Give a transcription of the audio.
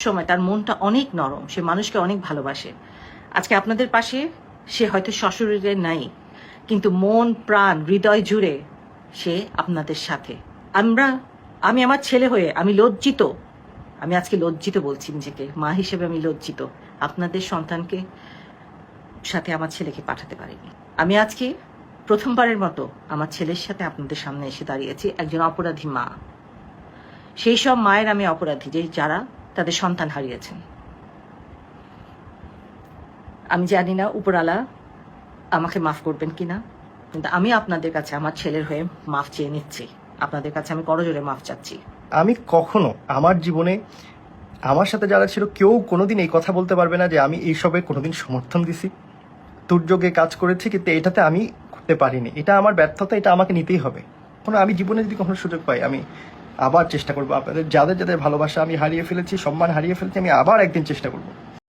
সময় তার মনটা অনেক নরম, সে মানুষকে অনেক ভালোবাসে। আজকে আপনাদের পাশে সে হয়তো শ্বশুরের নাই, কিন্তু মন প্রাণ হৃদয় জুড়ে সে আপনাদের সাথে। আমি আমার ছেলে হয়ে আমি লজ্জিত, আমি আজকে লজ্জিত বলছি নিজেকে, মা হিসেবে আমি লজ্জিত আপনাদের সন্তানকে সাথে আমার ছেলেকে পাঠাতে পারিনি। আমি আজকে প্রথমবারের মতো আমার ছেলের সাথে আপনাদের সামনে এসে দাঁড়িয়েছি, একজন অপরাধী মা। সেই সব মায়ের আমি অপরাধী যে যারা তাদের সন্তান হারিয়েছেন। আমি জানি না উপরালা আমাকে মাফ করবেন কিনা, কিন্তু আমি আপনাদের কাছে আমার ছেলের হয়ে মাফ চেয়ে নিচ্ছি। আপনাদের কাছে আমি করজোরে মাফ চাচ্ছি। আমি কখনো আমার জীবনে আমার সাথে যারা ছিল কেউ কোনোদিন এই কথা বলতে পারবে না যে আমি এইসবে কোনোদিন সমর্থন দিছি, দুর্যোগে কাজ করেছি, কিন্তু এটাতে আমি করতে পারিনি। এটা আমার ব্যর্থতা, এটা আমাকে নিতেই হবে। কোনো আমি জীবনে যদি কখনো সুযোগ পাই আমি আবার চেষ্টা করবো। আপনাদের যাদের যাদের ভালোবাসা আমি হারিয়ে ফেলেছি, সম্মান হারিয়ে ফেলেছি, আমি আবার একদিন চেষ্টা করবো।